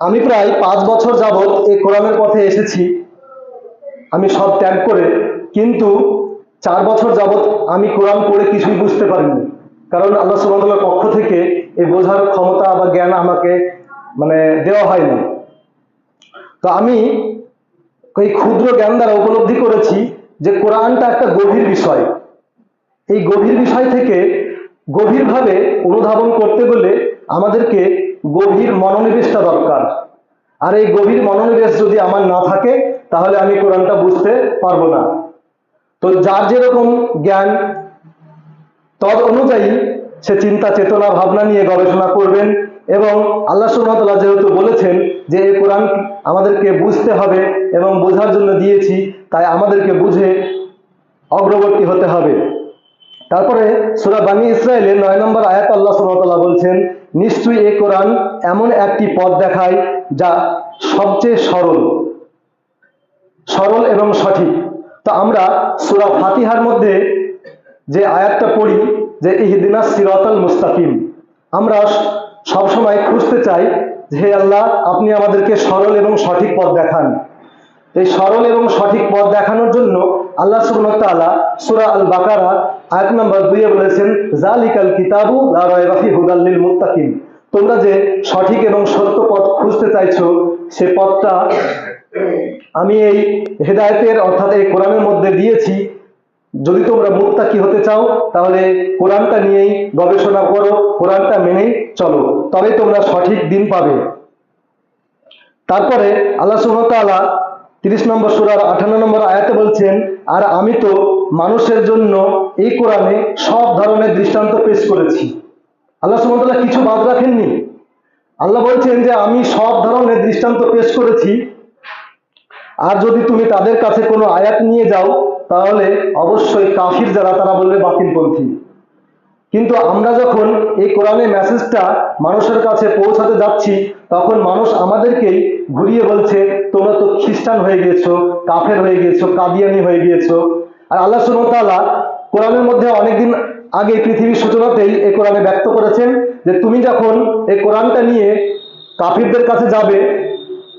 আমি প্রায় 5 বছর যাবৎ এই কোরআনের পথে এসেছি। আমি সব ত্যাগ করে, কিন্তু 4 বছর যাবৎ আমি কোরআন পড়ে কিছুই বুঝতে পারিনি। কারণ আল্লাহ সুবহানাহু ওয়া তাআলার পক্ষ থেকে এই বোঝার ক্ষমতা বা জ্ঞান আমাকে দেওয়া হয়নি। তো আমি এই ক্ষুদ্র জ্ঞান দ্বারা উপলব্ধি করেছি যে কোরআনটা একটা গভীর বিষয়। এই গভীর বিষয় থেকে গভীরভাবে অনুধাবন করতে গেলে আমাদেরকে গভীর মনোনিবেশটা দরকার। আর এই গভীর মনোনিবেশ যদি আমার না থাকে, তাহলে আমি কোরআনটা বুঝতে পারবো না। তো যার যেরকম জ্ঞান, তদ অনুযায়ী সে চিন্তা চেতনা ভাবনা নিয়ে গবেষণা করবেন। এবং আল্লাহ সুবহানাহু ওয়া তাআলা যেহেতু বলেছেন যে এই কোরআন আমাদেরকে বুঝতে হবে এবং বোঝার জন্য দিয়েছি, তাই আমাদেরকে বুঝে অগ্রবর্তী হতে হবে। তারপরে সূরা বানী ইসরাইলের 9 নম্বর আয়াত আল্লাহ সুবহানাহু ওয়া তাআলা বলছেন, নিশ্চয়ই এই কোরআন এমন একটি পথ দেখায় যা সবচেয়ে সরল এবং সঠিক। তো আমরা সূরা ফাতিহার মধ্যে যে আয়াতটা পড়ি যে ইহদিনাস সিরাতাল মুস্তাকিম, আমরা সবসময় খুঁজতে চাই যে হে আল্লাহ, আপনি আমাদেরকে সরল এবং সঠিক পথ দেখান। এই সরল এবং সঠিক পথ দেখানোর জন্য আল্লাহ সুবহানাহু ওয়া তাআলা সূরা আল বাকারা আয়াত নম্বর 2 এ বলেছেন, জালিকাল কিতাবু লা রাইবা ফিহি হুদাল লিল মুত্তাকিন। তোমরা যে সঠিক এবং সত্য পথ খুঁজতে চাইছো, সে পথটা আমি এই হেদায়েতের অর্থাৎ এই কোরআনের মধ্যে দিয়েছি। যদি তোমরা মুত্তাকি হতে চাও, তাহলে কোরআনটা নিয়েই গবেষণা করো, কোরআনটা মেনেই চলো, তবে তোমরা সঠিক দিন পাবে। তারপরে আল্লাহ সুবহানাহু ওয়া তাআলা 30 নম্বর সূরার 58 নম্বর আয়াতে বলছেন, আর আমি তো মানুষের জন্য এই কোরআনে সব ধরনের দৃষ্টান্ত পেশ করেছি। আল্লাহ সুবহানাহু ওয়া তাআলা কিছু বাদ রাখেননি। আল্লাহ বলছেন যে আমি সব ধরনের দৃষ্টান্ত পেশ করেছি, আর যদি তুমি তাদের কাছে কোনো আয়াত নিয়ে যাও, তাহলে অবশ্যই কাফির যারা, তারা বলবে বাতিলপন্থী। কিন্তু আমরা যখন এই কোরআনের মেসেজটা মানুষের কাছে পৌঁছাতে যাচ্ছি, তখন মানুষ আমাদেরকেই ঘুরিয়ে বলছে, তোমরা তো খ্রিস্টান হয়ে গিয়েছো, কাফের হয়ে গিয়েছো, কাদিয়ানি হয়ে গিয়েছো। আর আল্লাহ সুবহানাহু ওয়া তাআলা কোরআনের মধ্যে অনেকদিন আগে পৃথিবীর সূচনাতেই এই কোরআনে ব্যক্ত করেছেন যে তুমি যখন এই কোরআনটা নিয়ে কাফিরদের কাছে যাবে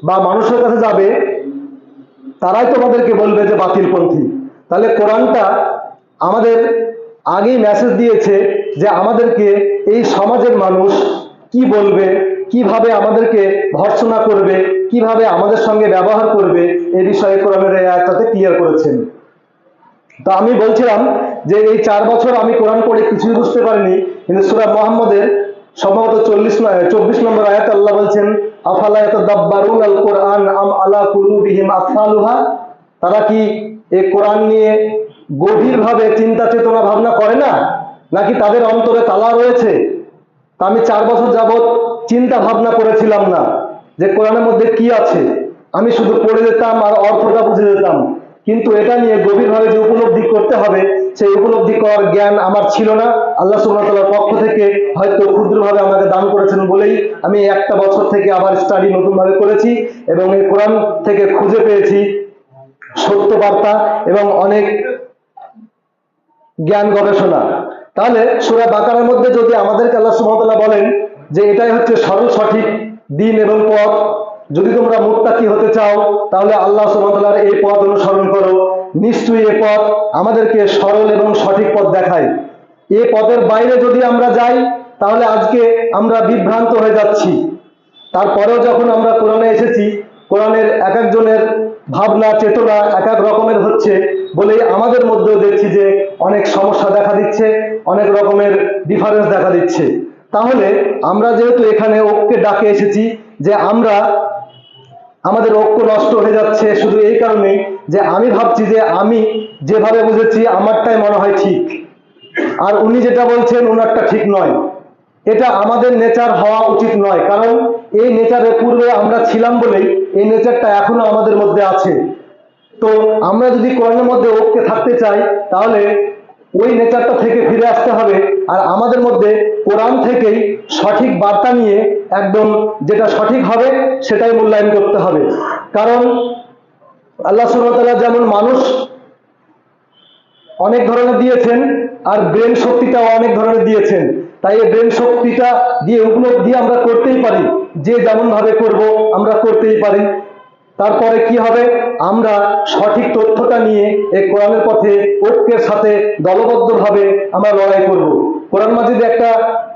বা মানুষের কাছে যাবে, তারাই তোমাদেরকে বলবে যে বাতিলপন্থী। তাহলে কোরআনটা আমাদের আগেই মেসেজ দিয়েছে যে আমাদেরকে এই সমাজের মানুষ কি বলবে, কিভাবে আমাদেরকে ভর্ৎসনা করবে, কিভাবে আমাদের সঙ্গে ব্যবহার করবে, এই বিষয়ে কোরআনের এই আয়াতটাতে ক্লিয়ার করেছেন। তো আমি বলছিলাম যে এই 4 বছর আমি কোরআন পড়ে কিছুই বুঝতে পারিনি, কিন্তু সূরা মুহাম্মদের সম্ভবত 24 নম্বর আয়াত আল্লাহ বলছেন, আফালা ইয়াতাদাব্বারুনাল কুরআন আম আলা কুলুবিহিম আকফালুহা। তারা কি এই কোরআন নিয়ে গভীরভাবে চিন্তা চেতনা ভাবনা করে না, নাকি তাদের অন্তরে তালা রয়েছে? তা আমি 4 বছর যাবৎ চিন্তা ভাবনা করেছিলাম না যে কোরআনের মধ্যে কি আছে। আমি শুধু পড়ে যেতাম আর অর্থটা বুঝে যেতাম, কিন্তু এটা নিয়ে গভীরভাবে যে উপলব্ধি করতে হবে, সেই উপলব্ধি করার জ্ঞান আমার ছিল না। আল্লাহ সুবহানাহু ওয়া তাআলার পক্ষ থেকে হয়তো ক্ষুদ্রভাবে আমাকে দান করেছেন বলেই আমি একটা বছর থেকে আবার স্টাডি নতুনভাবে করেছি এবং এই কোরআন থেকে খুঁজে পেয়েছি সত্য বার্তা এবং অনেক জ্ঞান গবেষণা। তাহলে সূরা বাকারার মধ্যে যদি আমাদেরকে আল্লাহ সুবহানাহু ওয়া তাআলা বলেন যে এটাই হচ্ছে সরল সঠিক দিন এবং পথ, যদি তোমরা মুত্তাকি হতে চাও, তাহলে আল্লাহ সুবহানাহু ওয়া তাআলার এই পথ অনুসরণ করো। নিশ্চয়ই এই পথ আমাদেরকে সরল এবং সঠিক পথ দেখায়। এই পথের বাইরে যদি আমরা যাই, তাহলে আজকে আমরা বিভ্রান্ত হয়ে যাচ্ছি। তারপরেও যখন আমরা কোরআনে এসেছি, কোরআনের এক একজনের ভাবনা চেতনা এক এক রকমের হচ্ছে বলেই আমাদের মধ্যেও দেখছি যে অনেক সমস্যা দেখা দিচ্ছে, অনেক রকমের ডিফারেন্স দেখা দিচ্ছে। তাহলে আমরা যেহেতু এখানে ঐক্যে ডাকে এসেছি, যে আমাদের ঐক্য নষ্ট হয়ে যাচ্ছে শুধু এই কারণেই যে আমি ভাবছি যে আমি যেভাবে বুঝেছি আমারটাই মনে হয় ঠিক, আর উনি যেটা বলছেন ওনারটা ঠিক নয়। এটা আমাদের নেচার হওয়া উচিত নয়, কারণ এই নেচারের পূর্বে আমরা ছিলাম বলেই এই নেচারটা এখনো আমাদের মধ্যে আছে। তো আমরা যদি কোরআনের মধ্যে ঐক্যে থাকতে চাই, তাহলে ওই নেচারটা থেকে ফিরে আসতে হবে, আর আমাদের মধ্যে কোরআন থেকেই সঠিক বার্তা নিয়ে একদম যেটা সঠিক হবে সেটাই মূল্যায়ন করতে হবে। কারণ আল্লাহ সুবহানাহু ওয়া তাআলা যেমন মানুষ অনেক ধরনের দিয়েছেন, আর ব্রেন শক্তিটাও অনেক ধরনের দিয়েছেন, তাই এই ব্রেন শক্তিটা দিয়ে উপলব্ধি আমরা করতেই পারি যে যেমন ভাবে করব আমরা করতেই পারি। তারপরে কি হবে, আমরা সঠিক তথ্যটা নিয়ে এই কোরআনের পথে ঐক্যের সাথে দলবদ্ধভাবে আমরা লড়াই করব। কোরআন মাজিদে একটা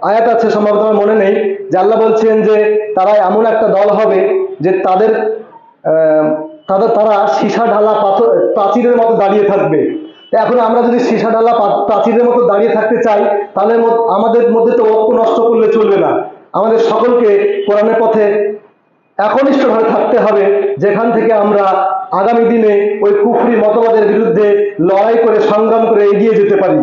আয়াত আছে, সম্ভবত আমার মনে নেই, যে আল্লাহ বলছেন যে তারা এমন একটা দল হবে যে তারা সীসা ঢালা পাথর প্রাচীরের মতো দাঁড়িয়ে থাকবে। তো এখন আমরা যদি সীসা ঢালা প্রাচীরের মতো দাঁড়িয়ে থাকতে চাই, তাহলে আমাদের মধ্যে তো ঐক্য নষ্ট করলে চলবে না। আমাদের সকলকে কোরআনের পথে একনিষ্ঠভাবে থাকতে হবে, যেখান থেকে আমরা আগামী দিনে ওই কুফরি মতবাদের বিরুদ্ধে লড়াই করে সংগ্রাম করে এগিয়ে যেতে পারি।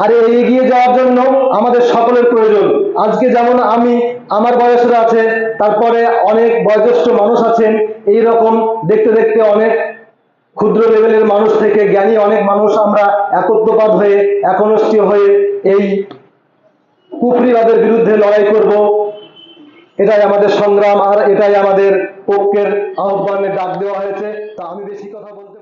আর এই এগিয়ে যাওয়ার জন্য আমাদের সকলের প্রয়োজন। আজকে যেমন আমি, আমার বয়সের আছে, তারপরে অনেক বয়োজ্যেষ্ঠ মানুষ আছেন, এই রকম দেখতে দেখতে অনেক ক্ষুদ্র লেভেলের মানুষ থেকে জ্ঞানী অনেক মানুষ আমরা একত্রপাত হয়ে একনষ্টি হয়ে এই কুফরিবাদের বিরুদ্ধে লড়াই করব। এটাই আমাদের সংগ্রাম, আর এটাই আমাদের ঐক্যের আহ্বানে ডাক দেওয়া হয়েছে। তা আমি বেশি কথা বলতে